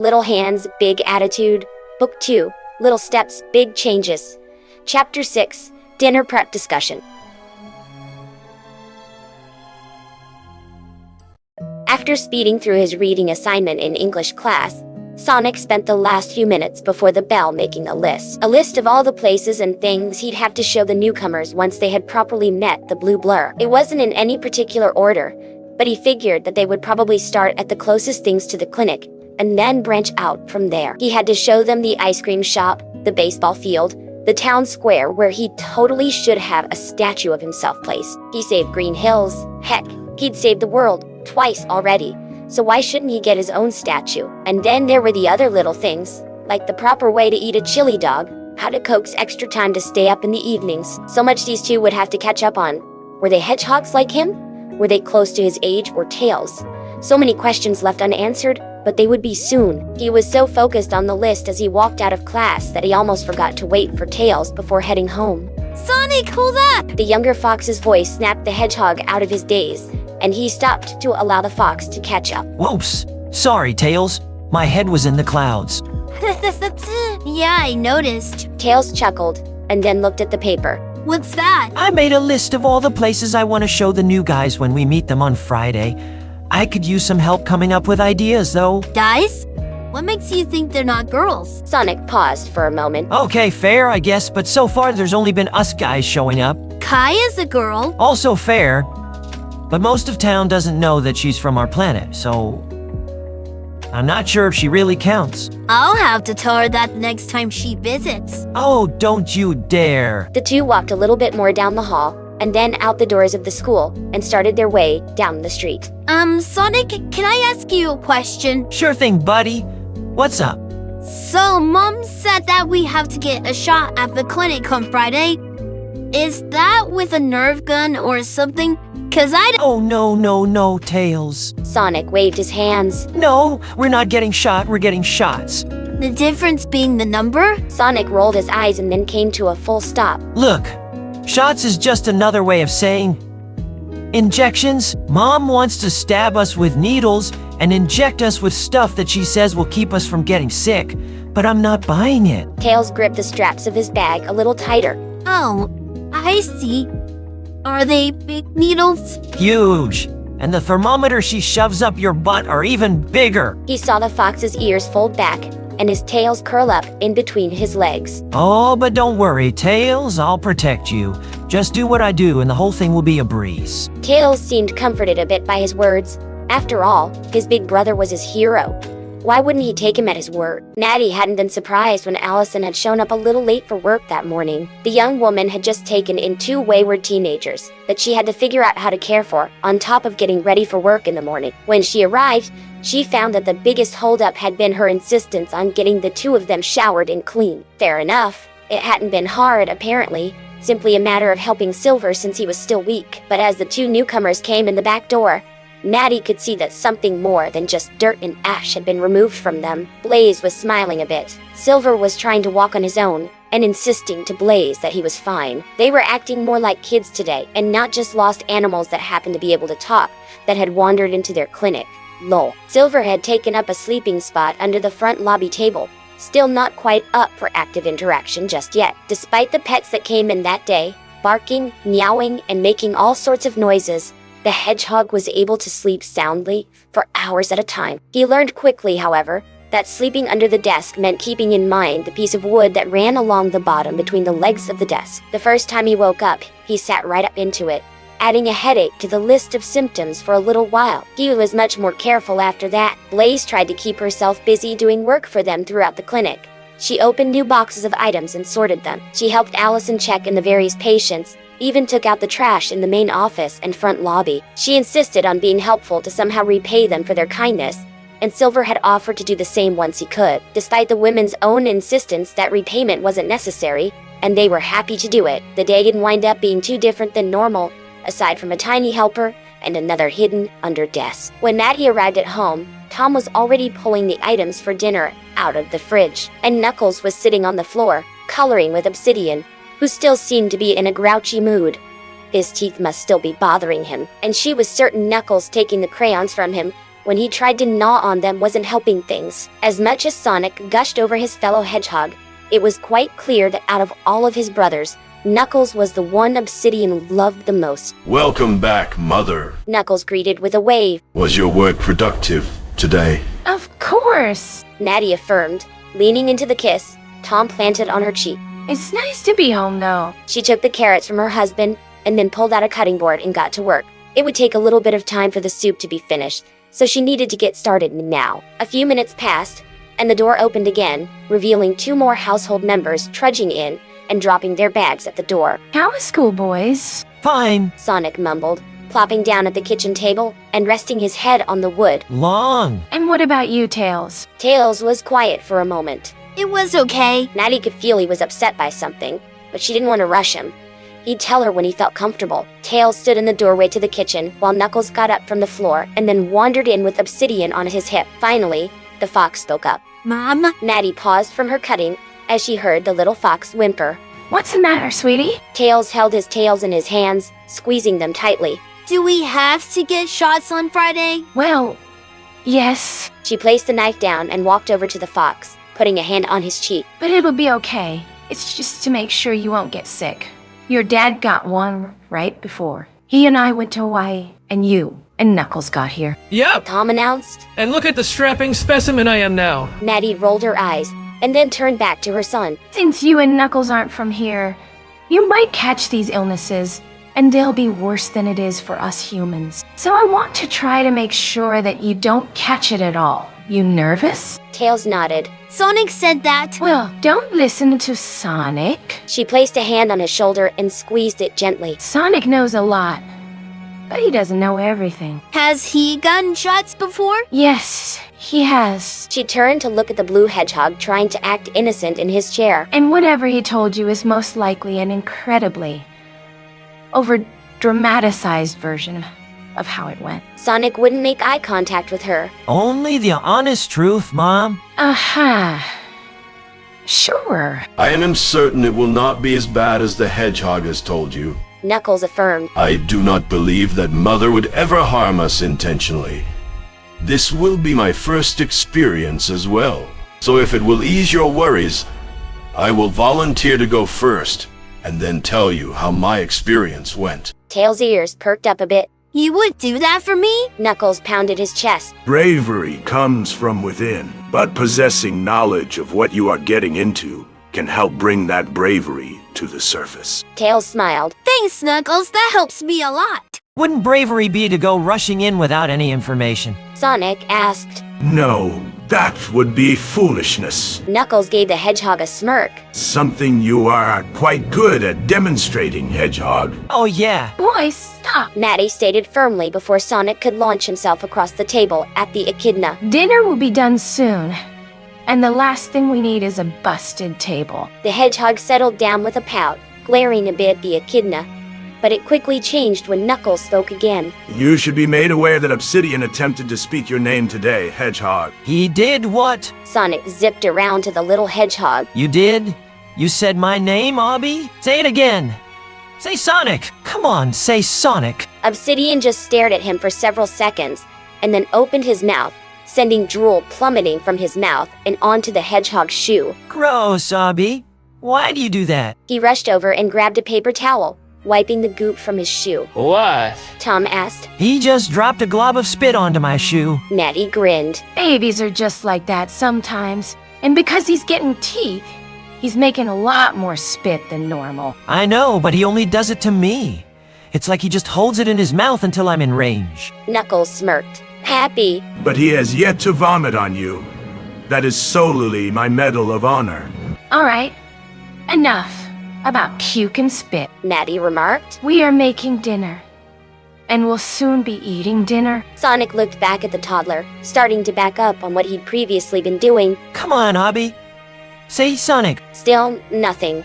Little Hands, Big Attitude. Book 2, Little Steps, Big Changes. Chapter 6, Dinner Prep Discussion. After speeding through his reading assignment in English class, Sonic spent the last few minutes before the bell making a list of all the places and things he'd have to show the newcomers once they had properly met the blue blur. It wasn't in any particular order, but he figured that they would probably start at the closest things to the clinic, and then branch out from there. He had to show them the ice cream shop, the baseball field, the town square where he totally should have a statue of himself placed. He saved Green Hills. Heck, he'd saved the world twice already, so why shouldn't he get his own statue? And then there were the other little things, like the proper way to eat a chili dog, how to coax extra time to stay up in the evenings. So much these two would have to catch up on. Were they hedgehogs like him? Were they close to his age or Tails? So many questions left unanswered, but they would be soon. He was so focused on the list as he walked out of class that he almost forgot to wait for Tails before heading home. Sonic, hold up! The younger fox's voice snapped the hedgehog out of his daze, and he stopped to allow the fox to catch up. Whoops! Sorry, Tails. My head was in the clouds. Yeah, I noticed. Tails chuckled, and then looked at the paper. What's that? I made a list of all the places I want to show the new guys when we meet them on Friday. I could use some help coming up with ideas, though. Guys? What makes you think they're not girls? Sonic paused for a moment. Okay, fair, I guess, but so far there's only been us guys showing up. Kai is a girl. Also fair, but most of town doesn't know that she's from our planet, so I'm not sure if she really counts. I'll have to tell her that next time she visits. Oh, don't you dare. The two walked a little bit more down the hall, and then out the doors of the school, and started their way down the street. Sonic, can I ask you a question? Sure thing, buddy. What's up? So, Mom said that we have to get a shot at the clinic on Friday. Is that with a nerve gun or something? Oh, no, Tails. Sonic waved his hands. No, we're not getting shot, we're getting shots. The difference being the number? Sonic rolled his eyes and then came to a full stop. Look, shots is just another way of saying injections. Mom wants to stab us with needles and inject us with stuff that she says will keep us from getting sick, but I'm not buying it. Tails gripped the straps of his bag a little tighter. Oh, I see. Are they big needles? Huge. And the thermometer she shoves up your butt are even bigger. He saw the fox's ears fold back and his tails curl up in between his legs. Oh, but don't worry, Tails, I'll protect you. Just do what I do and the whole thing will be a breeze. Tails seemed comforted a bit by his words. After all, his big brother was his hero. Why wouldn't he take him at his word? Natty hadn't been surprised when Allison had shown up a little late for work that morning. The young woman had just taken in two wayward teenagers that she had to figure out how to care for, on top of getting ready for work in the morning. When she arrived, she found that the biggest holdup had been her insistence on getting the two of them showered and clean. Fair enough. It hadn't been hard, apparently. Simply a matter of helping Silver since he was still weak. But as the two newcomers came in the back door, Natty could see that something more than just dirt and ash had been removed from them. Blaze was smiling a bit. Silver was trying to walk on his own, and insisting to Blaze that he was fine. They were acting more like kids today, and not just lost animals that happened to be able to talk, that had wandered into their clinic. Lol. Silver had taken up a sleeping spot under the front lobby table, still not quite up for active interaction just yet. Despite the pets that came in that day, barking, meowing, and making all sorts of noises, the hedgehog was able to sleep soundly for hours at a time. He learned quickly, however, that sleeping under the desk meant keeping in mind the piece of wood that ran along the bottom between the legs of the desk. The first time he woke up, he sat right up into it, adding a headache to the list of symptoms for a little while. He was much more careful after that. Blaze tried to keep herself busy doing work for them throughout the clinic. She opened new boxes of items and sorted them. She helped Allison check in the various patients, even took out the trash in the main office and front lobby. She insisted on being helpful to somehow repay them for their kindness, and Silver had offered to do the same once he could. Despite the women's own insistence that repayment wasn't necessary, and they were happy to do it, the day didn't wind up being too different than normal, aside from a tiny helper and another hidden under desk. When Natty arrived at home, Tom was already pulling the items for dinner out of the fridge, and Knuckles was sitting on the floor, coloring with Obsidian, who still seemed to be in a grouchy mood. His teeth must still be bothering him, and she was certain Knuckles taking the crayons from him when he tried to gnaw on them wasn't helping things. As much as Sonic gushed over his fellow hedgehog, it was quite clear that out of all of his brothers, Knuckles was the one Obsidian loved the most. Welcome back, Mother. Knuckles greeted with a wave. Was your work productive today? Of course. Natty affirmed. Leaning into the kiss, Tom planted on her cheek. It's nice to be home, though. She took the carrots from her husband and then pulled out a cutting board and got to work. It would take a little bit of time for the soup to be finished, so she needed to get started now. A few minutes passed, and the door opened again, revealing 2 more household members trudging in and dropping their bags at the door. How was school, boys? Fine. Sonic mumbled, plopping down at the kitchen table and resting his head on the wood. Long. And what about you, Tails? Tails was quiet for a moment. It was okay. Natty could feel he was upset by something, but she didn't want to rush him. He'd tell her when he felt comfortable. Tails stood in the doorway to the kitchen while Knuckles got up from the floor and then wandered in with Obsidian on his hip. Finally, the fox spoke up. Mom? Natty paused from her cutting as she heard the little fox whimper. What's the matter, sweetie? Tails held his tails in his hands, squeezing them tightly. Do we have to get shots on Friday? Well, yes, She placed the knife down and walked over to the fox, putting a hand on his cheek. but it'll be okay. It's just to make sure you won't get sick. Your dad got one right before. He and I went to Hawaii, and you and Knuckles got here. Yep, Tom announced. and look at the strapping specimen I am now. Natty rolled her eyes and then turned back to her son. Since you and Knuckles aren't from here, you might catch these illnesses, and they'll be worse than it is for us humans. So I want to try to make sure that you don't catch it at all. You nervous? Tails nodded. Sonic said that. Well, don't listen to Sonic. She placed a hand on his shoulder and squeezed it gently. Sonic knows a lot, but he doesn't know everything. Has he gotten shots before? Yes, he has. She turned to look at the blue hedgehog trying to act innocent in his chair. And whatever he told you is most likely an incredibly over-dramatized version of how it went. Sonic wouldn't make eye contact with her. Only the honest truth, Mom. Aha. Sure. I am certain it will not be as bad as the hedgehog has told you. Knuckles affirmed. I do not believe that Mother would ever harm us intentionally. This will be my first experience as well. So if it will ease your worries, I will volunteer to go first, and then tell you how my experience went. Tails' ears perked up a bit. You would do that for me? Knuckles pounded his chest. Bravery comes from within, but possessing knowledge of what you are getting into can help bring that bravery to the surface. Tails smiled. Thanks, Knuckles. That helps me a lot. Wouldn't bravery be to go rushing in without any information? Sonic asked. No, that would be foolishness. Knuckles gave the hedgehog a smirk. Something you are quite good at demonstrating, Hedgehog. Oh yeah. Boys, stop. Natty stated firmly before Sonic could launch himself across the table at the echidna. Dinner will be done soon. And the last thing we need is a busted table. The hedgehog settled down with a pout, glaring a bit at the echidna. But it quickly changed when Knuckles spoke again. You should be made aware that Obsidian attempted to speak your name today, Hedgehog. He did what? Sonic zipped around to the little hedgehog. You did? You said my name, Obby? Say it again. Say Sonic. Come on, say Sonic. Obsidian just stared at him for several seconds, and then opened his mouth, sending drool plummeting from his mouth and onto the hedgehog's shoe. Gross, Obby. Why do you do that? He rushed over and grabbed a paper towel, wiping the goop from his shoe. What? Tom asked. He just dropped a glob of spit onto my shoe. Natty grinned. Babies are just like that sometimes. And because he's getting teeth, he's making a lot more spit than normal. I know, but he only does it to me. It's like he just holds it in his mouth until I'm in range. Knuckles smirked. Happy. But he has yet to vomit on you. That is solely my Medal of Honor. All right, enough about puke and spit. Natty remarked. We are making dinner. And we'll soon be eating dinner. Sonic looked back at the toddler, starting to back up on what he'd previously been doing. Come on, Obby. Say Sonic. Still, nothing.